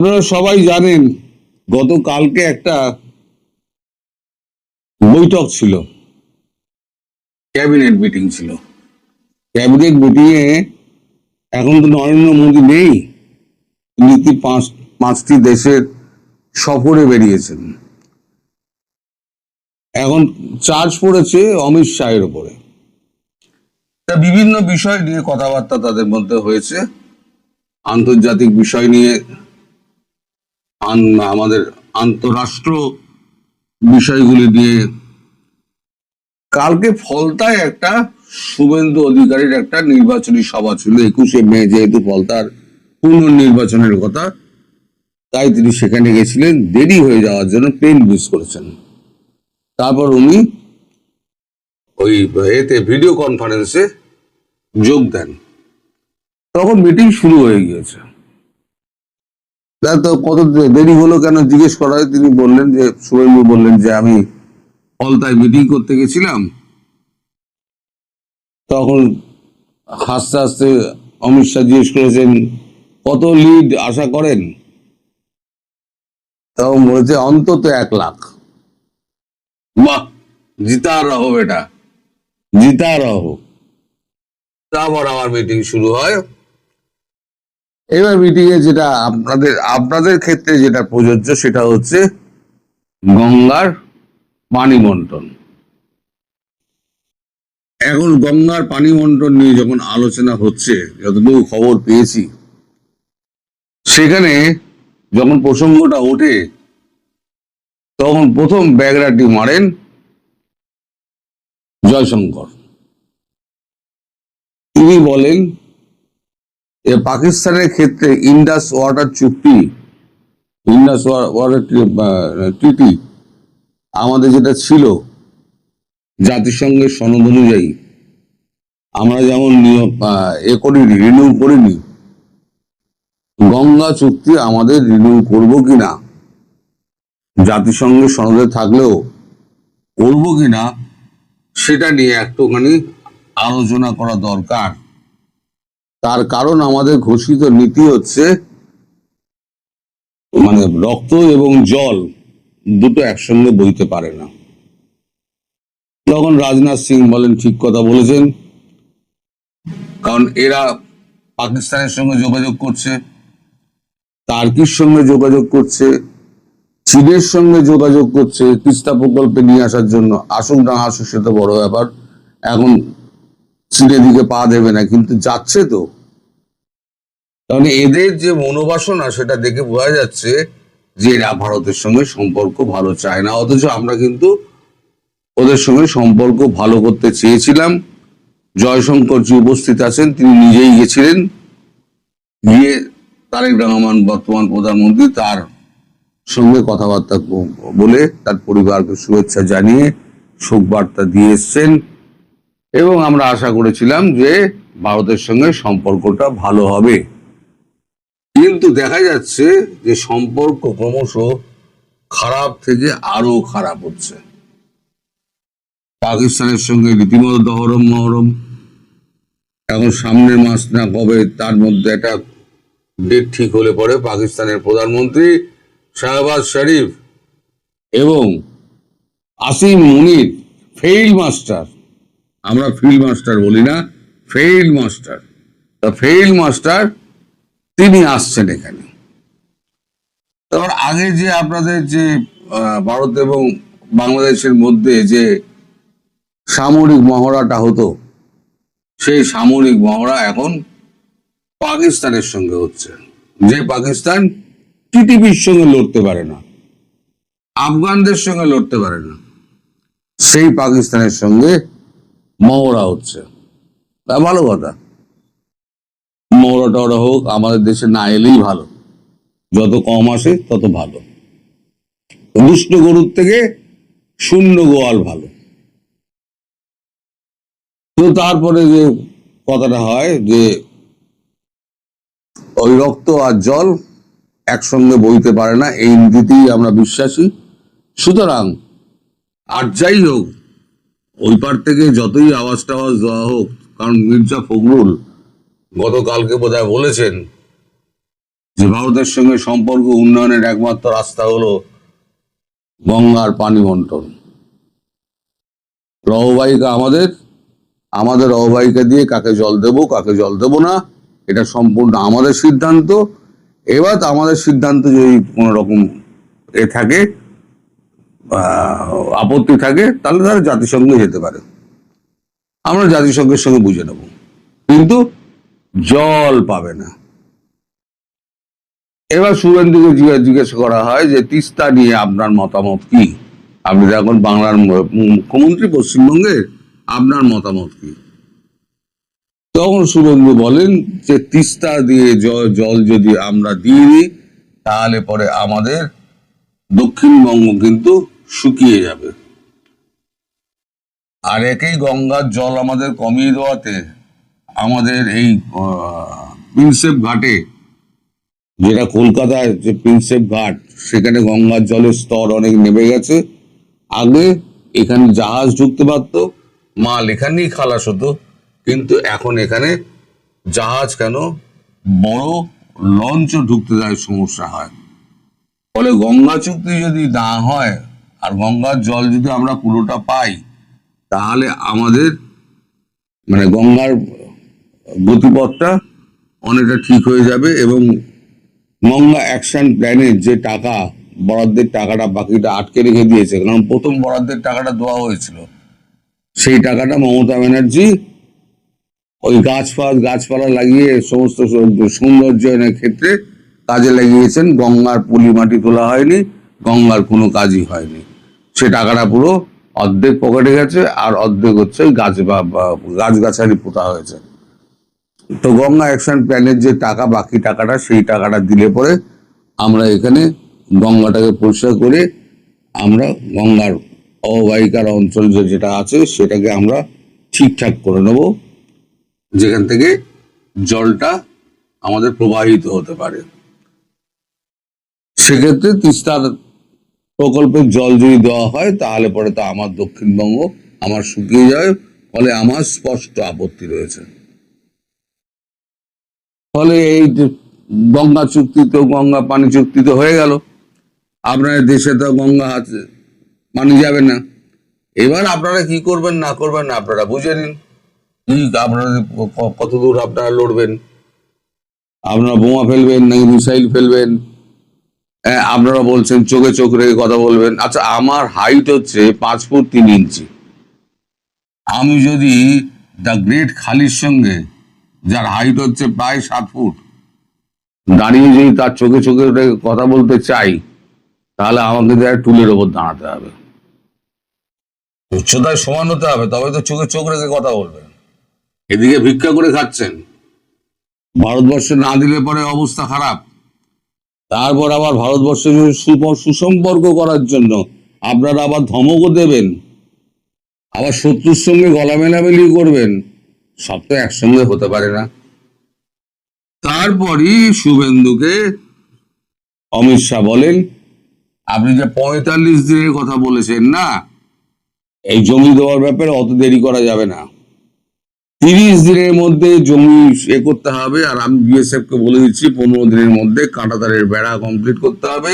আপনারা সবাই জানেন গতকালকে একটা বৈঠক ছিল, ক্যাবিনেট মিটিং ছিল। ক্যাবিনেট মিটিং এ এখন তো নরেন্দ্র মোদী নেই, তিনি পাঁচটি দেশের সফরে বেরিয়েছেন। এখন চার্জ পড়েছে অমিত শাহের উপরে। তা বিভিন্ন বিষয় নিয়ে কথাবার্তা তাদের মধ্যে হয়েছে, আন্তর্জাতিক বিষয় নিয়ে, আমাদের আন্তরাষ্ট্র বিষয়গুলি নিয়ে। কালকে ফলতায় একটা শুভেন্দু অধিকারীর একটা নির্বাচনী সভা ছিল 21শে মে, যেহেতু ফলতার পুনর্নির্বাচনের কথা, তাই তিনি সেখানে গেছিলেন। দেরি হয়ে যাওয়ার জন্য প্লেন মিস করেছেন। তারপর উনি ওই ভিডিও কনফারেন্সে যোগ দেন, তখন মিটিং শুরু হয়ে গিয়েছে। তো কত দেরি হলো কেন জিজ্ঞেস করা হয়, তিনি বললেন যে, শুভেন্দু বললেন যে আমি ফলতায় মিটিং করতে গেছিলাম। তখন হাসতে হাসতে অমিত শাহ জিজ্ঞেস করেছেন কত লিড আশা করেন, তখন বলেছে অন্তত 1 লাখ। বাহ, জিতা রহো বেটা, জিতা রহো। তারপর আমার মিটিং শুরু হয়। এবার মিটিং এ যেটা আপনাদের ক্ষেত্রে যেটা প্রযোজ্য সেটা হচ্ছে গঙ্গার পানি বন্টন। এখন গঙ্গার পানি বন্টন নিয়ে যখন আলোচনা হচ্ছে, যতটুকু খবর পেয়েছি, সেখানে যখন প্রসঙ্গটা ওঠে তখন প্রথম ব্যাগরাটি মারেন জয়শঙ্কর। তিনি বলেন যে পাকিস্তানের ক্ষেত্রে ইন্ডাস ওয়াটার ট্রিটি আমাদের যেটা ছিল জাতিসংঘের সনদ অনুযায়ী, আমরা যেমন রিনিউ করিনি, গঙ্গা চুক্তি আমাদের রিনিউ করবো কিনা, জাতিসংঘের সনদে থাকলেও করবো কিনা, সেটা নিয়ে একটুখানি আলোচনা করা দরকার। তার কারণ আমাদের ঘোষিত নীতি হচ্ছে রক্ত এবং জল দুটো একসঙ্গে বইতে পারে না। তখন রাজনাথ সিং বলেন ঠিক কথা বলেছেন, কারণ এরা পাকিস্তানের সঙ্গে যোগাযোগ করছে, টার্কির সঙ্গে যোগাযোগ করছে, চীনের সঙ্গে যোগাযোগ করছে তিস্তা প্রকল্পে নিয়ে আসার জন্য। আসুক না আসুক সে তো বড় ব্যাপার, এখন চীনের দিকে পা দেবে না, কিন্তু যাচ্ছে তো। কারণ এদের যে মনোবাসনা সেটা দেখে বোঝা যাচ্ছে যে এরা ভারতের সঙ্গে সম্পর্ক ভালো চায় না, অথচ আমরা কিন্তু ওদের সঙ্গে সম্পর্ক ভালো করতে চেয়েছিলাম। জয়শঙ্কর জি উপস্থিত আছেন, তিনি নিজেই গেছিলেন, গিয়ে তারেক রহমান বর্তমান প্রধানমন্ত্রী তার সঙ্গে কথাবার্তা বলে তার পরিবারকে শুভেচ্ছা জানিয়ে শোক বার্তা দিয়ে এসছেন। এবং আমরা আশা করেছিলাম যে ভারতের সঙ্গে সম্পর্কটা ভালো হবে, কিন্তু দেখা যাচ্ছে যে সম্পর্ক ক্রমশ খারাপ থেকে আরো খারাপ হচ্ছে। পাকিস্তানের সঙ্গে রীতিমতো দহরম মহরম। এখন সামনের মাস না কবে তার মধ্যে একটা ডেট ঠিক হলে পরে পাকিস্তানের প্রধানমন্ত্রী শাহবাজ শরীফ এবং আসিম মুনির, ফেইল্ড মাস্টার, আমরা ফিল্ড মাস্টার বলি না, ফেইল্ড মাস্টার, ফেইল্ড মাস্টার তিনি আসছেন এখানে। তারপর আগে যে আপনাদের যে ভারত এবং বাংলাদেশের মধ্যে যে সামরিক মহড়াটা হতো, সেই সামরিক মহড়া এখন পাকিস্তানের সঙ্গে হচ্ছে, যে পাকিস্তান টিটিপির সঙ্গে লড়তে পারে না, আফগানদের সঙ্গে লড়তে পারে না, সেই পাকিস্তানের সঙ্গে মহড়া হচ্ছে। তা ভালো কথা, মহড়া টহড়া হোক, আমাদের দেশে না এলেই ভালো, যত কম আসে তত ভালো। দুষ্ট গরুর থেকে শূন্য গোয়াল ভালো। তো তারপরে যে কথাটা হয় যে ওই রক্ত আর জল একসঙ্গে বইতে পারে না, এই নীতিতেই আমরা বিশ্বাসী। সুতরাং আর যাই হোক, ওই পার থেকে যতই আওয়াজ টাওয়াজ দেওয়া হোক, কারণ মির্জা ফখরুল গতকালকে বোধহয় বলেছেন যে ভারতের সঙ্গে সম্পর্ক উন্নয়নের একমাত্র রাস্তা হলো গঙ্গার পানি বন্টন। অববাহিকা আমাদের, আমাদের অববাহিকা দিয়ে কাকে জল দেব কাকে জল দেব না এটা সম্পূর্ণ আমাদের সিদ্ধান্ত। এবার আমাদের সিদ্ধান্ত যদি কোনো রকম থাকে, আপত্তি থাকে, তাহলে তারা জাতিসংঘে যেতে পারে, আমরা জাতিসংঘের সঙ্গে বুঝে নেব, কিন্তু জল পাবে না। এবার শুভেন্দুকে জিজ্ঞেস করা হয় যে তিস্তা নিয়ে আপনার মতামত কি? আপনি এখন বাংলার মুখ্যমন্ত্রী পশ্চিমবঙ্গের, আপনার মতামত কি? তখন শুভেন্দু বলেন যে তিস্তা দিয়ে জল যদি আমরা দিয়ে দিই তাহলে পরে আমাদের দক্ষিণবঙ্গ কিন্তু শুকিয়ে যাবে। আর একেই গঙ্গার জল আমাদের কমিয়ে দেওয়াতে আমাদের এই প্রিন্সেপ ঘাটে, যেটা কলকাতায় যে প্রিন্সেপ ঘাট, সেখানে গঙ্গার জলের স্তর অনেক নেমে গেছে। আগে এখানে জাহাজ ঢুকতে পারত, মাল এখানেই খালাস হতো, কিন্তু এখন এখানে জাহাজ কেন, বড় লঞ্চও ঢুকতে যায় সমস্যা হয়। ফলে গঙ্গা চুক্তি যদি না হয় আর গঙ্গার জল যদি আমরা পুরোটা পাই, তাহলে আমাদের মানে গঙ্গার গতিপথটা অনেকটা ঠিক হয়ে যাবে। এবং গঙ্গা অ্যাকশন প্ল্যানের যে টাকা বরাদ্দের টাকাটা বাকিটা আটকে রেখে দিয়েছে, কারণ প্রথম বরাদ্দের টাকাটা দেওয়া হয়েছিল, সেই টাকাটা মমতা ব্যানার্জি ওই গাছপালা লাগিয়ে সমস্ত সৌন্দর্যায়নের ক্ষেত্রে কাজে লাগিয়েছেন। গঙ্গার পলি মাটি তোলা হয়নি, গঙ্গার কোনো কাজই হয়নি। সে টাকাটা পুরো অর্ধেক পকেটে গেছে, আর অর্ধেক হচ্ছে গাছগাছালি পোতা হয়েছে। তো গঙ্গা অ্যাকশন প্ল্যানের যে টাকা, বাকি টাকাটা, সেই টাকাটা দিলে পরে আমরা এখানে গঙ্গাটাকে পরিষ্কার করে আমরা গঙ্গার অববাহিকার অঞ্চল যেটা আছে সেটাকে আমরা ঠিকঠাক করে নেব, যেখান থেকে জলটা আমাদের প্রবাহিত হতে পারে। সেক্ষেত্রে তিস্তার প্রকল্পের জল যদি দেওয়া হয় তাহলে পরে তো আমার দক্ষিণবঙ্গ আমার শুকিয়ে যায়, ফলে আমার স্পষ্ট আপত্তি রয়েছে। ফলে এই গঙ্গা চুক্তি তো, গঙ্গা পানি চুক্তি তো হয়ে গেল, আপনার দেশে তো গঙ্গা পানি যাবে না। এবার আপনারা কি করবেন না করবেন আপনারা বুঝে নিন। আপনারা কতদূর আপনারা লড়বেন, আপনারা বোমা ফেলবেন নাকি মিসাইল ফেলবেন? আপনারা বলছেন চোখে চোখ রেখে কথা বলবেন। আচ্ছা, আমার হাইট হচ্ছে 5 ফুট 3 ইঞ্চি। আমি যদি দ্য গ্রেট খালির সঙ্গে, যার হাইট হচ্ছে প্রায় 7 ফুট, দাঁড়িয়ে যদি তার চোখে চোখে রেখে কথা বলতে চাই, তাহলে আমাকে টুলের ওপর দাঁড়াতে হবে, উচ্চতায় সমান হতে হবে, তবে তো চোখে চোখ রেখে কথা বলবেন। এদিকে ভিক্ষা করে খাচ্ছেন, ভারতবর্ষে না দিলে পরে অবস্থা খারাপ। তারপর আবার ভারতবর্ষের সুসম্পর্ক করার জন্য আপনারা আবার ধমকও দেবেন, আবার শত্রুর সঙ্গে গলা মেলামেলি করবেন। সব তো একসঙ্গে হতে পারে না। তারপরই শুভেন্দুকে অমিত শাহ বলেন, আপনি যে 45 দিনের কথা বলেছেন না, এই জমি দেওয়ার ব্যাপারে অত দেরি করা যাবে না। 30 দিনের মধ্যে জমি করতে হবে। আর আমি বিএসএফ কে বলে দিচ্ছি 15 দিনের মধ্যে কাঁটাতারের বেড়া কমপ্লিট করতে হবে,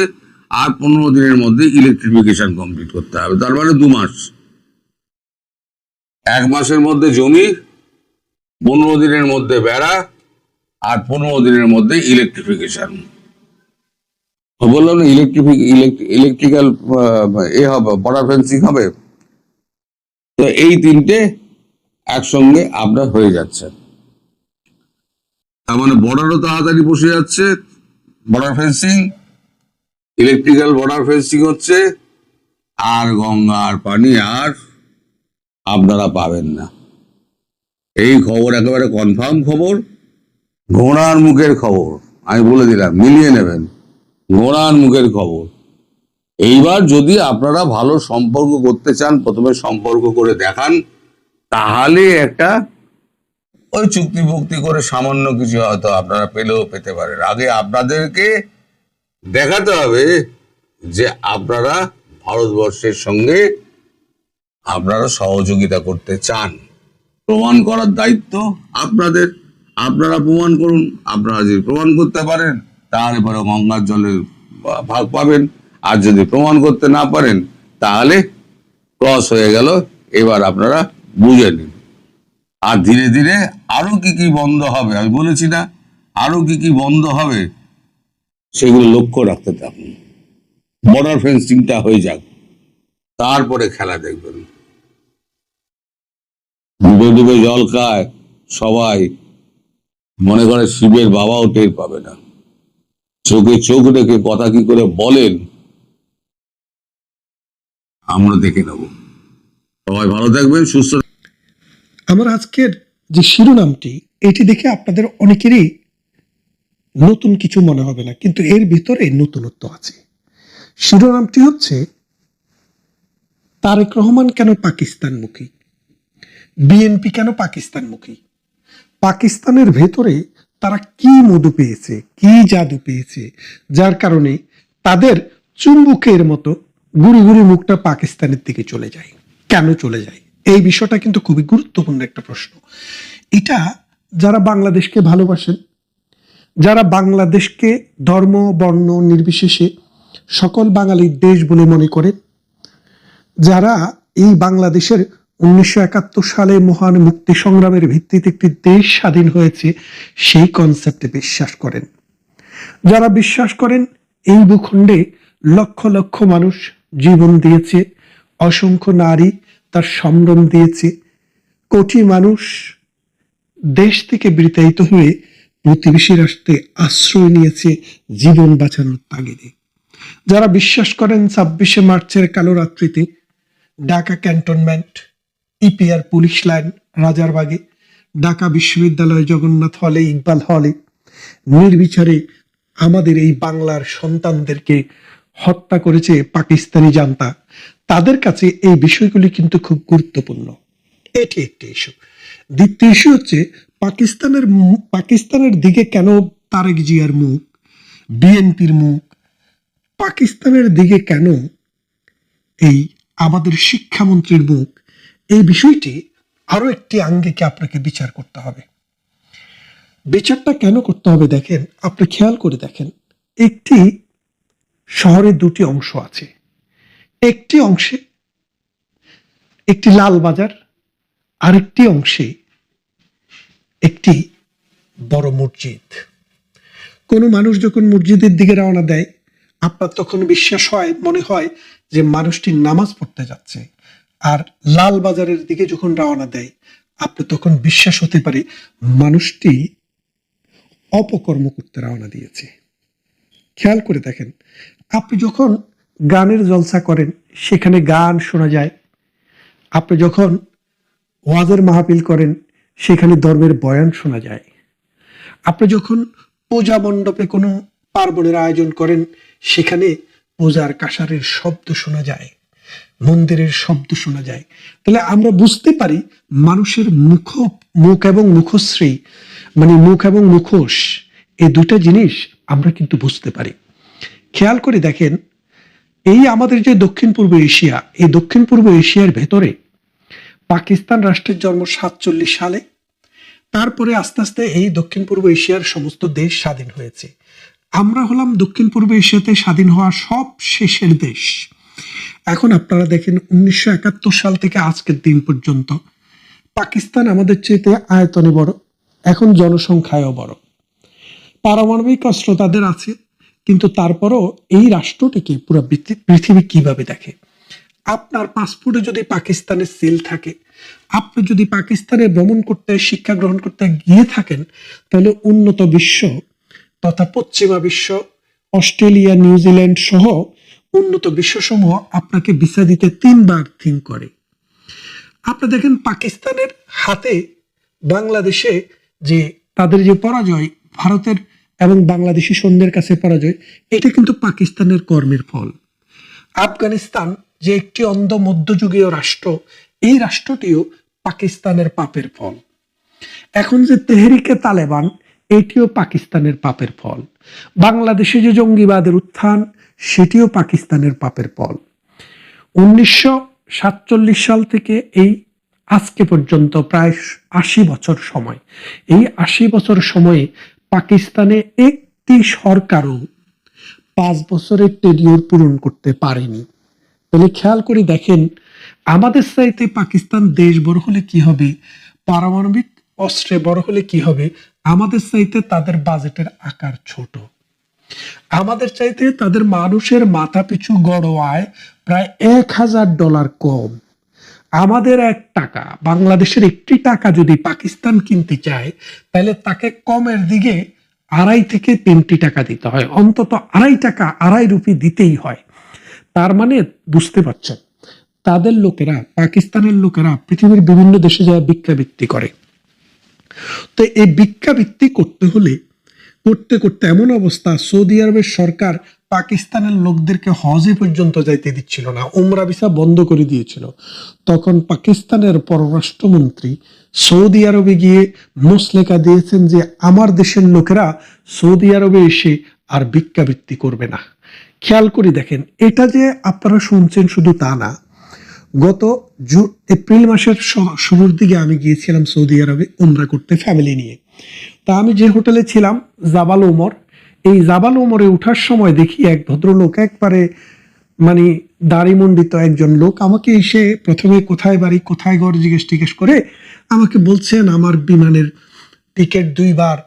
আর 15 দিনের মধ্যে ইলেকট্রিফিকেশন কমপ্লিট করতে হবে। তার মানে 2 মাস, 1 মাসের মধ্যে জমি, 15 দিনের মধ্যে বেড়া, আর 15 দিনের মধ্যে ইলেকট্রিফিকেশন। বললাম না, ইলেকট্রিক্যাল হবে, বর্ডার ফেন্সিং হবে। তো এই 3টে একসঙ্গে আপনার হয়ে যাচ্ছে, তার মানে বর্ডারও তাড়াতাড়ি বসে যাচ্ছে, border fencing, electrical border fencing হচ্ছে, আর গঙ্গার পানি আর আপনারা পাবেন না। এই খবর একেবারে কনফার্ম খবর, ঘোড়ার মুখের খবর। আমি বলে দিলাম, মিলিয়ে নেবেন, ঘোড়ার মুখের খবর। এইবার যদি আপনারা ভালো সম্পর্ক করতে চান, প্রথমে সম্পর্ক করে দেখান, তাহলে একটা ওই চুক্তি ফুক্তি করে সামান্য কিছু হয়তো আপনারা পেলেও পেতে পারেন। আগে আপনাদেরকে দেখাতে হবে যে আপনারা ভারতবর্ষের সঙ্গে আপনারা সহযোগিতা করতে চান। প্রমাণ করার দায়িত্ব আপনাদের, আপনারা প্রমাণ করুন। আপনারা যদি প্রমাণ করতে পারেন তাহলে পরে গঙ্গার জলের ভাগ পাবেন। আর যদি প্রমাণ করতে না পারেন তাহলে ক্রস হয়ে গেল। এবার আপনারা বুঝে নিন। আর ধীরে ধীরে আরো কি কি বন্ধ হবে, আমি বলেছি না, আরো কি কি বন্ধ হবে সেগুলো লক্ষ্য রাখতে থাকুন। বর্ডার ফেন্সিংটা হয়ে যাক, তারপরে খেলা দেখবেন। ডুবে ডুবে জল খায় সবাই, মনে করে শিবের বাবাও টের পাবে না। চোখে চোখ রেখে কথা কি করে বলেন আমরা দেখে নেব। সবাই ভালো থাকবেন, সুস্থ। আমার আজকের যে শিরোনামটি, এটি দেখে আপনাদের অনেকেরই নতুন কিছু মনে হবে না, কিন্তু এর ভিতরে নতুনত্ব আছে। শিরোনামটি হচ্ছে তারেক রহমান কেন পাকিস্তানমুখী, বিএনপি কেন পাকিস্তানমুখী, পাকিস্তানের ভেতরে তারা কি মধু পেয়েছে, কি জাদু পেয়েছে, যার কারণে তাদের চুম্বকের মতো গুড়ি গুড়ি মুখটা পাকিস্তানের দিকে চলে যায়। কেন চলে যায়, এই বিষয়টা কিন্তু খুবই গুরুত্বপূর্ণ একটা প্রশ্ন। এটা যারা বাংলাদেশকে ভালোবাসেন, যারা বাংলাদেশকে ধর্ম বর্ণ নির্বিশেষে সকল বাঙালির দেশ বলে মনে করেন, যারা এই বাংলাদেশের 1971 সালে মহান মুক্তি সংগ্রামের ভিত্তিতে একটি দেশ স্বাধীন হয়েছে সেই কনসেপ্টে বিশ্বাস করেন, যারা বিশ্বাস করেন এই ভূখণ্ডে লক্ষ লক্ষ মানুষ জীবন দিয়েছে, অসংখ্য নারী তার সম্ভ্রম দিয়েছে, কোটি মানুষ দেশ থেকে বিতাড়িত হয়ে প্রতিবেশী রাষ্ট্রে আশ্রয় নিয়েছে জীবন বাঁচানোর তাগিদে, যারা বিশ্বাস করেন 26শে মার্চের কালো রাত্রিতে Dhaka cantonment, EPR police line, রাজারবাগে, ঢাকা বিশ্ববিদ্যালয়, জগন্নাথ হলে, ইকবাল হলে নির্বিচারে আমাদের এই বাংলার সন্তানদেরকে হত্যা করেছে পাকিস্তানি জান্তা, তাদের কাছে এই বিষয়গুলি কিন্তু খুব গুরুত্বপূর্ণ। এটি একটি ইস্যু। দ্বিতীয় ইস্যু হচ্ছে পাকিস্তানের দিকে কেন তারেক জিয়ার মুখ, বিএনপির মুখ, পাকিস্তানের দিকে কেন এই আমাদের শিক্ষামন্ত্রীর মুখ, এই বিষয়টি আরো একটি আঙ্গিকে আপনাকে বিচার করতে হবে। বিচারটা কেন করতে হবে দেখেন, আপনি খেয়াল করে দেখেন, একটি শহরে দুটি অংশ আছে। একটি অংশে একটি লাল বাজার, আরেকটি অংশে একটি বড় মসজিদ। কোনো মানুষ যখন মসজিদের দিকে রওনা দেয়, আপনার তখন বিশ্বাস হয়, মনে হয় যে মানুষটি নামাজ পড়তে যাচ্ছে। আর লাল বাজারের দিকে যখন রওনা দেয়, আপনি তখন বিশ্বাস হতে পারে মানুষটি অপকর্ম করতে রওনা দিয়েছে। খেয়াল করে দেখেন, আপনি যখন গানের জলসা করেন সেখানে গান শোনা যায়, আপনি যখন ওয়াজের মাহফিল করেন সেখানে ধর্মের বয়ান শোনা যায়, আপনি যখন পূজা মণ্ডপে কোনো পার্বণের আয়োজন করেন সেখানে পূজার কাঁসারের শব্দ শোনা যায়, মন্দিরের শব্দ শোনা যায়। তাহলে আমরা বুঝতে পারি মানুষের মুখ এবং মুখশ্রী, মানে মুখ এবং মুখোশ, এই দুটা জিনিস আমরা কিন্তু বুঝতে পারি। খেয়াল করে দেখেন, এই আমাদের যে দক্ষিণ পূর্ব এশিয়া, এই দক্ষিণ পূর্ব এশিয়ার ভেতরে পাকিস্তান রাষ্ট্রের জন্ম 47 সালে। তারপরে আস্তে আস্তে এই দক্ষিণ পূর্ব এশিয়ার সমস্ত দেশ স্বাধীন হয়েছে। আমরা হলাম দক্ষিণ পূর্ব এশিয়াতে স্বাধীন হওয়া সব শেষের দেশ। এখন আপনারা দেখেন 1971 সাল থেকে আজকের দিন পর্যন্ত পাকিস্তান আমাদের চেয়ে আয়তনে বড়, এখন জনসংখ্যায়ও বড়, পারমাণবিক অস্ত্র তাদের আছে, কিন্তু তারপরও এই রাষ্ট্রটিকে পুরো পৃথিবী কিভাবে দেখে। আপনার পাসপোর্টে যদি পাকিস্তানের সিল থাকে, আপনি যদি পাকিস্তানে ভ্রমণ করতে, শিক্ষা গ্রহণ করতে গিয়ে থাকেন, তাহলে উন্নত বিশ্ব তথা পশ্চিমা বিশ্ব, অস্ট্রেলিয়া, নিউজিল্যান্ড সহ উন্নত বিশ্বসমূহ আপনাকে ভিসা দিতে 3 বার থিঙ্ক করে। আপনি দেখেন পাকিস্তানের হাতে বাংলাদেশে যে তাদের যে পরাজয়, ভারতের এবং বাংলাদেশি সৈন্যের কাছে পরাজয়, এটা কিন্তু পাকিস্তানের কর্মের ফল। আফগানিস্তান যে একটি অন্ধ মধ্যযুগীয় রাষ্ট্র, এই রাষ্ট্রটিও পাকিস্তানের পাপের ফল। এখন যে তেহরিকে তালেবান, এটিও পাকিস্তানের পাপের ফল। বাংলাদেশে যে জঙ্গিবাদের উত্থান, সেটিও পাকিস্তানের পাপের ফল। 1947 সাল থেকে এই আজকে পর্যন্ত প্রায় 80 বছর সময়, এই 80 বছর সময়ে পাকিস্তানে একটি সরকারও 5 বছরের টেডিওর পূরণ করতে পারেনি। তাহলে খেয়াল করে দেখেন, আমাদের চাইতে পাকিস্তান দেশ বড় হলে কি হবে, পারমাণবিক অস্ত্রে বড় হলে কি হবে, আমাদের চাইতে তাদের বাজেটের আকার ছোট, আমাদের চাইতে তাদের মানুষের মাথা পিছু গড় আয় প্রায় $1000 কম। আমাদের 1 টাকা, বাংলাদেশের একটি টাকা যদি পাকিস্তান কিনতে চায়, তাহলে তাকে কমের দিকে 2.5 থেকে 3 টাকা দিতে হয়, অন্তত 2.5 টাকা, 2.5 রুপি দিতেই হয়। তার মানে বুঝতে পারছেন, তাদের লোকেরা, পাকিস্তানের লোকেরা পৃথিবীর বিভিন্ন দেশে যায় ভিক্ষাবৃত্তি করে। তো এই ভিক্ষাবৃত্তি করতে হলে করতে করতে এমন অবস্থা, সৌদি আরবের সরকার পাকিস্তানের লোকদেরকে হজে পর্যন্ত যাইতে দিচ্ছিল না, উমরা ভিসা বন্ধ করে দিয়েছিল। তখন পাকিস্তানের পররাষ্ট্রমন্ত্রী সৌদি আরবে গিয়ে মুসলেকা দিয়েছেন যে আমার দেশের লোকেরা সৌদি আরবে এসে আর ভিক্ষাবৃত্তি করবে না। খেয়াল করে দেখেন, এটা যে আপনারা শুনছেন শুধু তা না, গত এপ্রিল মাসের শুরুর দিকে আমি গিয়েছিলাম সৌদি আরবে উমরা করতে ফ্যামিলি নিয়ে। তা আমি যে হোটেলে ছিলাম জাবাল উমর, এই জাবাল উমরে ওঠার সময় দেখি এক ভদ্রলোক, একবারে মানে দাড়িমণ্ডিত একজন লোক, আমাকে এসে প্রথমে কোথায় বাড়ি কোথায় ঘর জিজ্ঞেস করে আমাকে বলছেন আমার বিমানের টিকিট 2 বার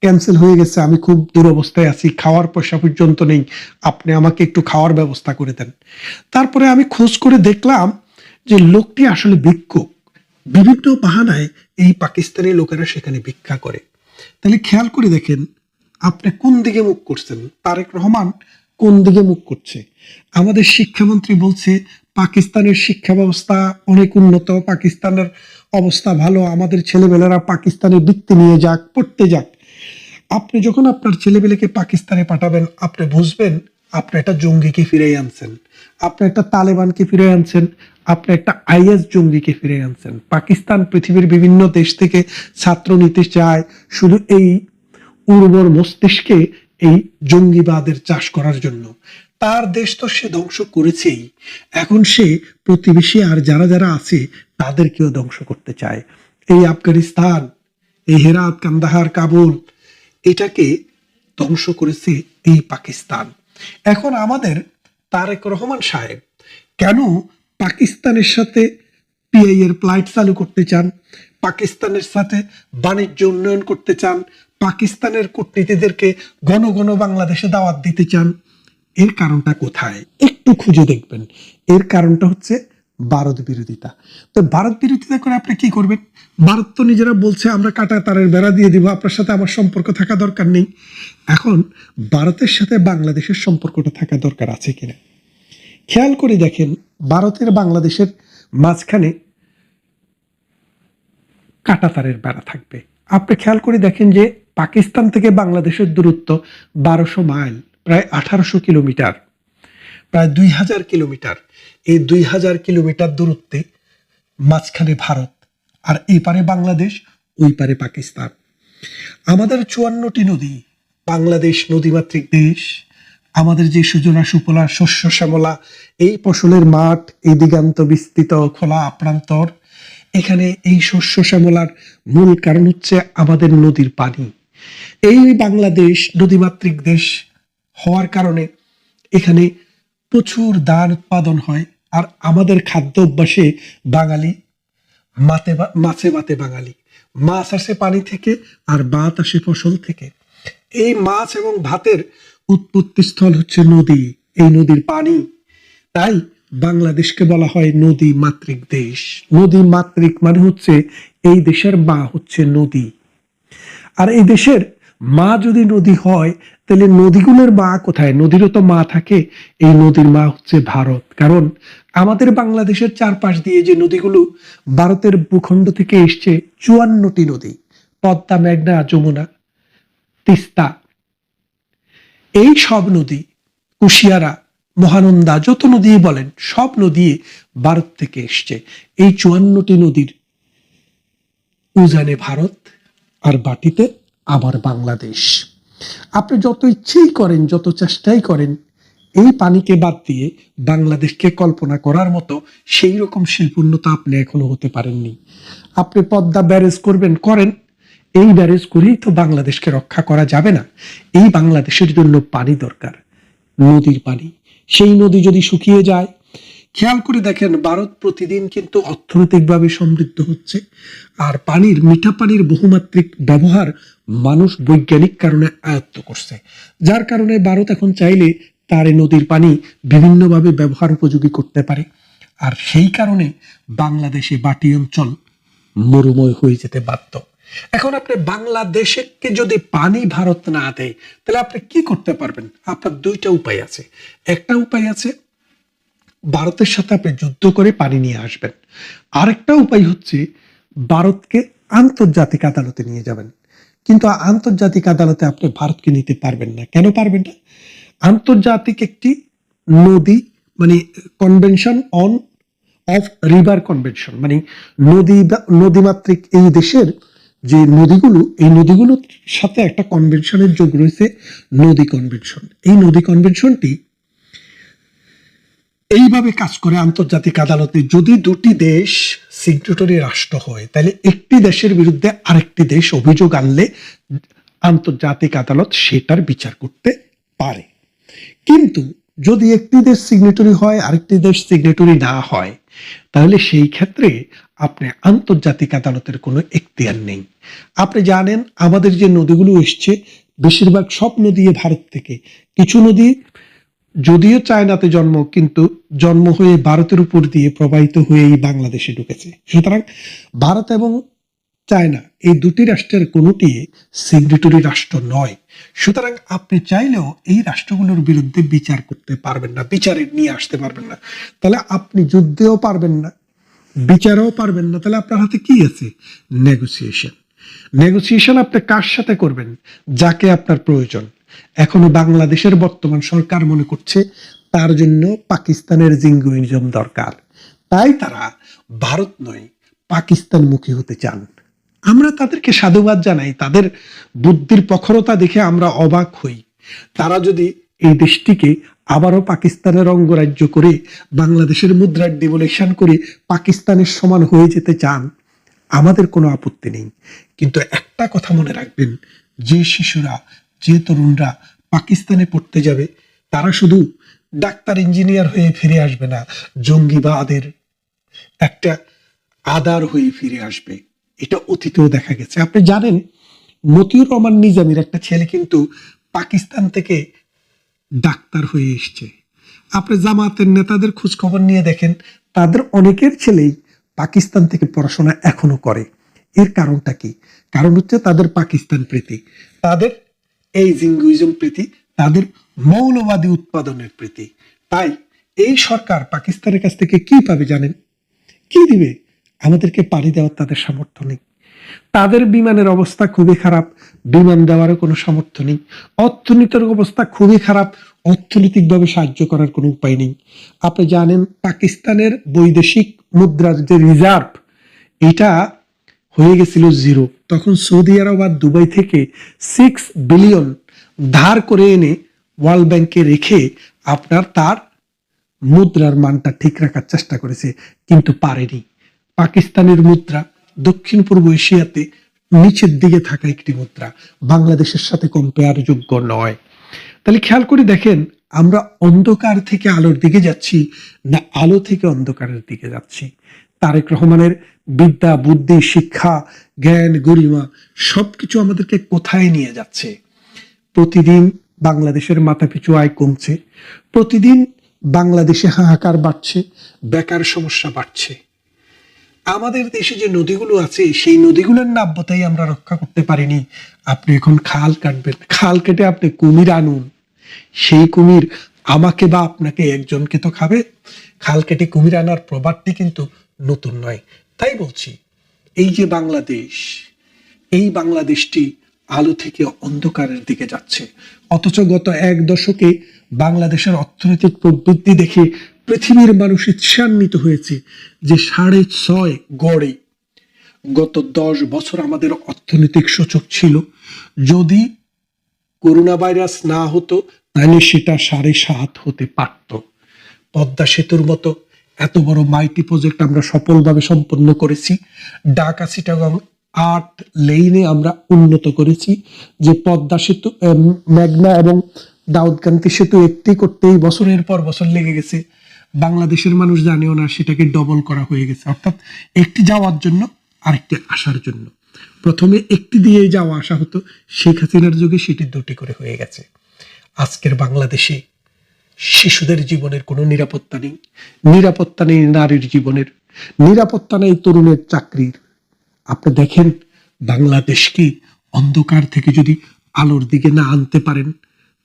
ক্যান্সেল হয়ে গেছে, আমি খুব দুরবস্থায় আছি, খাওয়ার পয়সা পর্যন্ত নেই, আপনি আমাকে একটু খাওয়ার ব্যবস্থা করে দেন। তারপরে আমি খোঁজ করে দেখলাম যে লোকটি আসলে ভিক্ষুক, বিভিন্ন বাহানায় এই পাকিস্তানি লোকেরা সেখানে ভিক্ষা করে। তাহলে খেয়াল করে দেখেন, আপনি কোন দিকে মুখ করছেন, তারেক রহমান কোন দিকে মুখ করছে। আমাদের শিক্ষামন্ত্রী বলছে পাকিস্তানের শিক্ষা ব্যবস্থা অনেক উন্নত, পাকিস্তানের অবস্থা ভালো, আমাদের ছেলেমেয়েরা পাকিস্তানে বৃত্তি নিয়ে যাক, পড়তে যাক। আপনি যখন আপনার ছেলেমেয়েকে পাকিস্তানে পাঠাবেন, আপনি বুঝবেন আপনি একটা জঙ্গিকে ফিরে আনছেন, আপনি একটা তালেবানকে ফিরে আনছেন, আপনি একটা আইএস জঙ্গিকে ফিরে আনছেন। পাকিস্তান পৃথিবীর বিভিন্ন দেশ থেকে ছাত্র নিতে চায় শুধু এই উর্বর মস্তিষ্কে এই জঙ্গিবাদের চাষ করার জন্য। তার দেশ তো সে ধ্বংস করেছেই, এখন সে প্রতিবেশী আর যারা যারা আছে তাদেরকেও ধ্বংস করতে চায়। এই আফগানিস্তান, এই হেরাত, কান্দাহার, কাবুল, এটাকে ধ্বংস করেছে এই পাকিস্তান। এখন আমাদের তারেক রহমান সাহেব কেন পাকিস্তানের সাথে পিআই এর ফ্লাইট চালু করতে চান, পাকিস্তানের সাথে বাণিজ্য উন্নয়ন করতে চান, পাকিস্তানের কূটনীতিদেরকে ঘন ঘন বাংলাদেশে দাওয়াত দিতে চান? এর কারণটা কোথায় একটু খুঁজে দেখবেন। এর কারণটা হচ্ছে ভারত বিরোধিতা। তো ভারত বিরোধিতা করে আপনি কি করবেন? ভারত তো নিজেরা বলছে আমরা কাঁটা তারের বেড়া দিয়ে দিব, আপনার সাথে আমার সম্পর্ক থাকা দরকার নেই। এখন ভারতের সাথে বাংলাদেশের সম্পর্কটা থাকা দরকার আছে কিনা খেয়াল করে দেখেন। ভারতের বাংলাদেশের মাঝখানে কাঁটা তারের বেড়া থাকবে। আপনি খেয়াল করে দেখেন যে পাকিস্তান থেকে বাংলাদেশের দূরত্ব 1200 মাইল, প্রায় 1800 কিলোমিটার, প্রায় 2000 কিলোমিটার। এই 2000 কিলোমিটার দূরত্বে মাঝখানে ভারত, আর এই পারে বাংলাদেশ, ওই পারে পাকিস্তান। আমাদের 54টি নদী, বাংলাদেশ নদীমাতৃক দেশ। আমাদের যে সুজলা সুফলা শস্য শ্যামলা এই ফসলের মাঠ, এই দিগান্ত বিস্তৃত খোলা প্রান্তর, এখানে এই শস্য শ্যামলার মূল কারণ হচ্ছে আমাদের নদীর পানি। এই বাংলাদেশ নদীমাতৃক দেশ হওয়ার কারণে এখানে প্রচুর ধান উৎপাদন হয়। আর আমাদের খাদ্য অভ্যাসে বাঙালি মাছে ভাতে বাঙালি, মাছ আসে পানি থেকে আর ভাত আসে ফসল থেকে। এই মাছ এবং ভাতের উৎপত্তি স্থল হচ্ছে নদী, এই নদীর পানি। তাই বাংলাদেশকে বলা হয় নদী মাতৃক দেশ। নদী মাতৃক মানে হচ্ছে এই দেশের মা হচ্ছে নদী। আর এই দেশের মা যদি নদী হয়, তাহলে নদীগুলোর মা কোথায়? নদীরও তো মা থাকে। এই নদীর মা হচ্ছে ভারত। কারণ আমাদের বাংলাদেশের চারপাশ দিয়ে যে নদীগুলো ভারতের ভূখণ্ড থেকে এসছে, 54টি নদী, পদ্মা, মেঘনা, যমুনা, তিস্তা, এই সব নদী, কুশিয়ারা, মহানন্দা, যত নদী বলেন সব নদী ভারত থেকে এসছে। এই 54টি নদীর উজানে ভারত আর বাটিতে আবার বাংলাদেশ। আপনি যত ইচ্ছেই করেন, যত চেষ্টাই করেন, এই পানিকে বাদ দিয়ে বাংলাদেশকে কল্পনা করার মতো সেই রকম শিল্পোন্নত আপনি এখনো হতে পারেননি। আপনি পদ্মা ব্যারেজ করবেন, করেন, এই ব্যারেজ করেই তো বাংলাদেশকে রক্ষা করা যাবে না। এই বাংলাদেশের জন্য পানি দরকার, নদীর পানি। সেই নদী যদি শুকিয়ে যায়, খেয়াল করে দেখেন ভারত প্রতিদিন কিন্তু অর্থনৈতিকভাবে সমৃদ্ধ হচ্ছে, আর মিঠা পানির বহুমাত্রিক ব্যবহার মানুষ বৈজ্ঞানিক কারণে আয়ত্ত করছে, যার কারণে ভারত এখন চাইলে তার এই নদীর পানি বিভিন্নভাবে ব্যবহার উপযোগী করতে পারে। আর সেই কারণে বাংলাদেশে বাটি অঞ্চল মরুময় হয়ে যেতে বাধ্য। এখন আপনি বাংলাদেশকে যদি পানি ভারত না দেয়, তাহলে আপনি কি করতে পারবেন? আপনার দুইটা উপায় আছে। একটা উপায় আছে ভারতের সাথে আপনি যুদ্ধ করে পানি নিয়ে আসবেন। আরেকটা উপায় হচ্ছে ভারতকে আন্তর্জাতিক আদালতে নিয়ে যাবেন। কিন্তু আন্তর্জাতিক আদালতে আপনি ভারতকে নিতে পারবেন না। কেন পারবেন না? আন্তর্জাতিক একটি নদী, মানে convention on of river convention, মানে নদীমাতৃক এই দেশের যে নদীগুলো, এই নদীগুলোর সাথে একটা কনভেনশনের যোগ রয়েছে, নদী কনভেনশন। এই নদী কনভেনশনটি এইভাবে কাজ করে আন্তর্জাতিক আদালতে, যদি দুটি দেশ সিগনেটরি রাষ্ট্র হয়, তাহলে একটি দেশের বিরুদ্ধে আরেকটি দেশ অভিযোগ আনলে আন্তর্জাতিক আদালত সেটার বিচার করতে পারে। কিন্তু যদি একটি দেশ সিগনেটরি হয় আরেকটি দেশ সিগনেটরি না হয়, তাহলে সেই ক্ষেত্রে আপনি আন্তর্জাতিক আদালতের কোনো এখতিয়ার নেই। আপনি জানেন আমাদের যে নদীগুলো এসছে, বেশিরভাগ সব নদী ভারত থেকে। কিছু নদী যদিও চায়নাতে জন্ম, কিন্তু জন্ম হয়ে ভারতের উপর দিয়ে প্রবাহিত হয়ে এই বাংলাদেশে ঢুকেছে। সুতরাং ভারত এবং চায়না এই দুটি রাষ্ট্রের কোনোটি সিগনেটরি রাষ্ট্র নয়। সুতরাং আপনি চাইলেও এই রাষ্ট্রগুলোর বিরুদ্ধে বিচার করতে পারবেন না, বিচারে নিয়ে আসতে পারবেন না। তাহলে আপনি যুদ্ধেও পারবেন না, বিচারেও পারবেন না। তাহলে আপনার হাতে কি আছে? নেগোসিয়েশন। নেগোসিয়েশন আপনি কার সাথে করবেন? যাকে আপনার প্রয়োজন। এখনো বাংলাদেশের বর্তমান সরকার মনে করছে তার জন্য পাকিস্তানের জিঙ্গুইজম দরকার, তাই তারা ভারত নয় পাকিস্তান মুখী হতে চান। আমরা তাদেরকে সাধুবাদ জানাই, তাদের বুদ্ধির প্রখরতা দেখে আমরা অবাক হই। তারা যদি এই দেশটিকে আবারও পাকিস্তানের অঙ্গরাজ্য করে বাংলাদেশের মুদ্রার ডিভ্যালুয়েশন করে পাকিস্তানের সমান হয়ে যেতে চান, আমাদের কোনো আপত্তি নেই। কিন্তু একটা কথা মনে রাখবেন, যে শিশুরা, যে তরুণরা পাকিস্তানে পড়তে যাবে, তারা শুধু ডাক্তার ইঞ্জিনিয়ার হয়ে ফিরে আসবে না, জঙ্গিবাদের একটা আদার হয়ে ফিরে আসবে। এটা অতীতেও দেখা গেছে। আপনি জানেন মতিউর রহমান নিজামীর একটা ছেলে কিন্তু পাকিস্তান থেকে ডাক্তার হয়ে এসছে। আপনি জামাতের নেতাদের খোঁজ খবর নিয়ে দেখেন, তাদের অনেকের ছেলেই পাকিস্তান থেকে পড়াশোনা এখনো করে। এর কারণটা কি? কারণ হচ্ছে তাদের পাকিস্তান প্রীতি, তাদের এই জিঙ্গুইজম প্রীতি, তাদের মৌলবাদী উৎপাদনের প্রীতি। তাই এই সরকার পাকিস্তানের কাছ থেকে কি পাবে জানেন? কি দিবে? আমাদেরকে পানি দেওয়ার তাদের সামর্থ্য নেই। তাদের বিমানের অবস্থা খুবই খারাপ, বিমান দেওয়ারও কোনো সামর্থ্য নেই। অর্থনীতির অবস্থা খুবই খারাপ, অর্থনৈতিকভাবে সাহায্য করার কোনো উপায় নেই। আপনি জানেন পাকিস্তানের বৈদেশিক মুদ্রার যে রিজার্ভ, এটা হয়ে গেছিল জিরো। তখন সৌদি আরব আর দুবাই থেকে 6 বিলিয়ন ধার করে এনে ওয়ার্ল্ড ব্যাংকে রেখে আপনার তার মুদ্রার মানটা ঠিক রাখার চেষ্টা করেছে, কিন্তু পারেনি। পাকিস্তানের মুদ্রা দক্ষিণ পূর্ব এশিয়াতে নিচের দিকে থাকা একটি মুদ্রা, বাংলাদেশের সাথে কম্পেয়ার যোগ্য নয়। তাহলে খেয়াল করে দেখেন, আমরা অন্ধকার থেকে আলোর দিকে যাচ্ছি না আলো থেকে অন্ধকারের দিকে যাচ্ছি? তারেক রহমানের বিদ্যা, বুদ্ধি, শিক্ষা, জ্ঞান, গরিমা সবকিছু আমাদেরকে কোথায় নিয়ে যাচ্ছে? প্রতিদিন বাংলাদেশের মাথাপিছু আয় কমছে, প্রতিদিন বাংলাদেশে হাহাকার বাড়ছে, বেকার সমস্যা বাড়ছে। আমাদের দেশে যে নদীগুলো আছে, সেই নদীগুলোর নাব্যতাই আমরা রক্ষা করতে পারিনি। আপনি এখন খাল কাটবেন, খাল কেটে আপনি কুমির আনুন, সেই কুমির আমাকে বা আপনাকে একজনকে তো খাবে। খাল কেটে কুমির আনার প্রবাদটি কিন্তু নতুন নয়। তাই বলছি, এই যে বাংলাদেশ, এই বাংলাদেশটি আলো থেকে অন্ধকারের দিকে যাচ্ছে। অথচ গত 1 দশকে বাংলাদেশের অর্থনৈতিক প্রবৃদ্ধি দেখে পৃথিবীর মানুষ ঈর্ষান্বিত হয়েছে যে 6.5 গড়ে গত 10 বছর আমাদের অর্থনৈতিক সূচক ছিল। যদি করোনা ভাইরাস না হতো তাহলে সেটা 7.5 হতে পারত। পদ্মা সেতুর মতো এত বড় মাইটি প্রজেক্ট আমরা সফলভাবে সম্পন্ন করেছি। ঢাকা চিটাগং 8 লেনে আমরা উন্নত করেছি, যে পদ্মা সেতু, মেঘনা এবং দাউদকান্দি সেতু একটি করতেই বছরের পর বছর লেগে গেছে, বাংলাদেশের মানুষ জানেও না, সেটাকে ডবল করা হয়ে গেছে। অর্থাৎ একটি যাওয়ার জন্য আরেকটি আসার জন্য। প্রথমে একটি দিয়ে যাওয়া আসা হতো, শেখ হাসিনার যুগে সেটি 2টি করে হয়ে গেছে। আজকের বাংলাদেশে শিশুদের জীবনের কোনো নিরাপত্তা নেই, নিরাপত্তা নেই নারীর জীবনের, নিরাপত্তা নেই তরুণের চাকরির। আপনি দেখেন, বাংলাদেশকে অন্ধকার থেকে যদি আলোর দিকে না আনতে পারেন,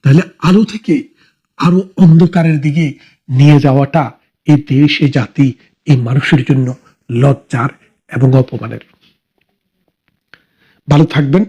তাহলে আলো থেকে আরো অন্ধকারের দিকে নিয়ে যাওয়াটা এই দেশ, এই জাতি, এই মানুষের জন্য লজ্জার এবং অপমানের। ভালো থাকবেন।